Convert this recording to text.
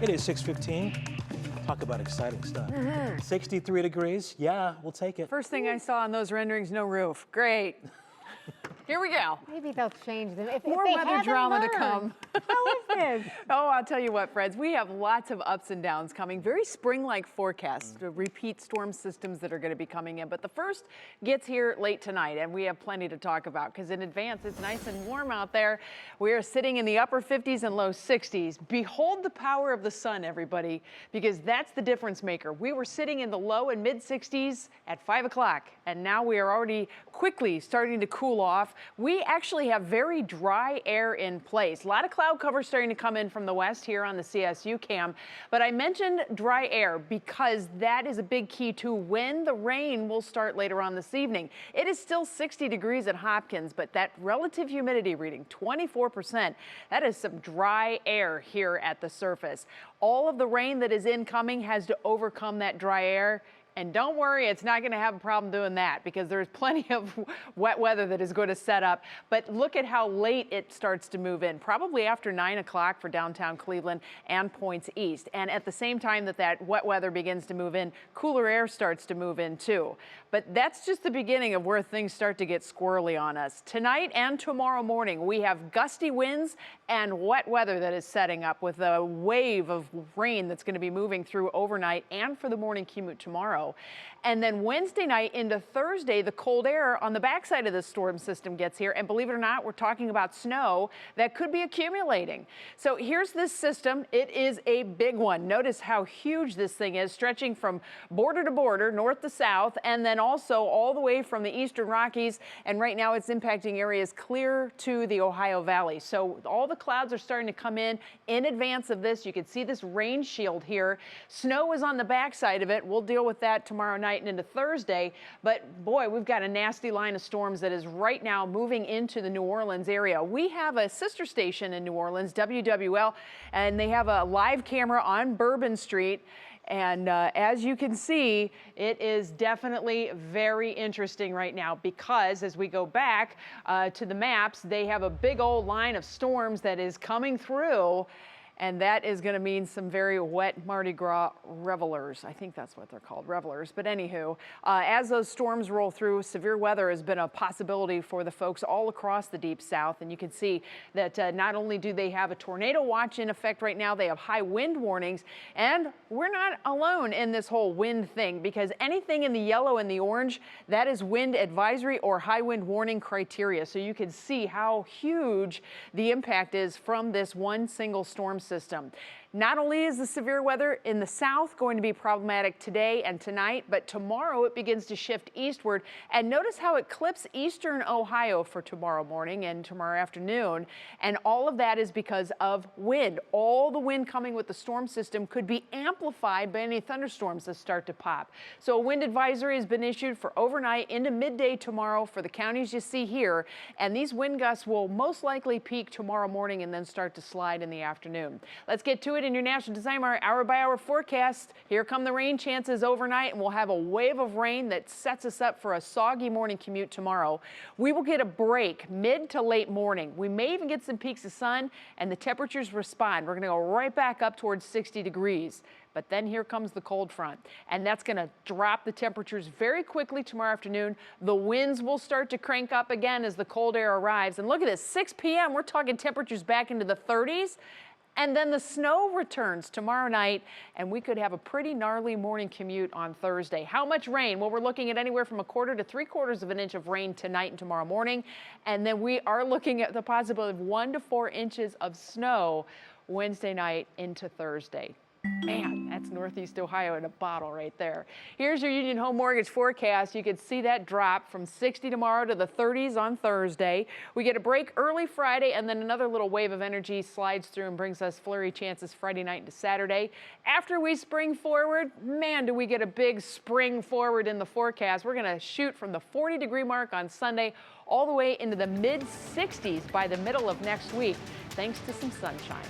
It is 6:15. Talk about exciting stuff. 63 degrees. Yeah, we'll take it. First thing I saw on those renderings, no roof. Great. Here we go. Maybe they'll change them. More weather drama to come. How is this? Oh, I'll tell you what, friends, we have lots of ups and downs coming. Very spring-like forecasts, to repeat storm systems that are going to be coming in. But the first gets here late tonight, and we have plenty to talk about because in advance, it's nice and warm out there. We are sitting in the upper 50s and low 60s. Behold the power of the sun, everybody, because that's the difference maker. We were sitting in the low and mid 60s at 5 o'clock, and now we are already quickly starting to cool off. We actually have very dry air in place. A lot of cloud cover starting to come in from the west here on the CSU cam. But I mentioned dry air because that is a big key to when the rain will start later on this evening. It is still 60 degrees at Hopkins, but that relative humidity reading, 24%, that is some dry air here at the surface. All of the rain that is incoming has to overcome that dry air. And don't worry, it's not going to have a problem doing that because there's plenty of wet weather that is going to set up. But look at how late it starts to move in, probably after 9 o'clock for downtown Cleveland and points east. And at the same time that wet weather begins to move in, cooler air starts to move in too. But that's just the beginning of where things start to get squirrely on us. Tonight and tomorrow morning, we have gusty winds and wet weather that is setting up with a wave of rain that's going to be moving through overnight and for the morning commute tomorrow. And then Wednesday night into Thursday, the cold air on the backside of the storm system gets here. And believe it or not, we're talking about snow that could be accumulating. So here's this system. It is a big one. Notice how huge this thing is, stretching from border to border, north to south, and then also all the way from the eastern Rockies. And right now it's impacting areas clear to the Ohio Valley. So all the clouds are starting to come in advance of this. You can see this rain shield here. Snow is on the backside of it. We'll deal with that tomorrow night and into Thursday. But boy, we've got a nasty line of storms that is right now moving into the New Orleans area. We have a sister station in New Orleans, WWL, and they have a live camera on Bourbon Street. And as you can see, it is definitely very interesting right now because as we go back to the maps, they have a big old line of storms that is coming through. And that is going to mean some very wet Mardi Gras revelers. I think that's what they're called, revelers. But anywho, as those storms roll through, severe weather has been a possibility for the folks all across the Deep South. And you can see that not only do they have a tornado watch in effect right now, they have high wind warnings. And we're not alone in this whole wind thing because anything in the yellow and the orange, that is wind advisory or high wind warning criteria. So you can see how huge the impact is from this one single storm system. Not only is the severe weather in the south going to be problematic today and tonight, but tomorrow it begins to shift eastward. And notice how it clips eastern Ohio for tomorrow morning and tomorrow afternoon. And all of that is because of wind. All the wind coming with the storm system could be amplified by any thunderstorms that start to pop. So a wind advisory has been issued for overnight into midday tomorrow for the counties you see here. And these wind gusts will most likely peak tomorrow morning and then start to slide in the afternoon. Let's get to it in your National Designer hour-by-hour forecast. Here come the rain chances overnight, and we'll have a wave of rain that sets us up for a soggy morning commute tomorrow. We will get a break mid to late morning. We may even get some peaks of sun, and the temperatures respond. We're going to go right back up towards 60 degrees. But then here comes the cold front, and that's going to drop the temperatures very quickly tomorrow afternoon. The winds will start to crank up again as the cold air arrives. And look at this, 6 p.m., we're talking temperatures back into the 30s. And then the snow returns tomorrow night, and we could have a pretty gnarly morning commute on Thursday. How much rain? Well, we're looking at anywhere from 1/4 to 3/4 of an inch of rain tonight and tomorrow morning. And then we are looking at the possibility of 1 to 4 inches of snow Wednesday night into Thursday. Man, that's Northeast Ohio in a bottle right there. Here's your Union Home Mortgage forecast. You can see that drop from 60 tomorrow to the 30s on Thursday. We get a break early Friday, and then another little wave of energy slides through and brings us flurry chances Friday night into Saturday. After we spring forward, man, do we get a big spring forward in the forecast. We're going to shoot from the 40-degree mark on Sunday all the way into the mid-60s by the middle of next week, thanks to some sunshine.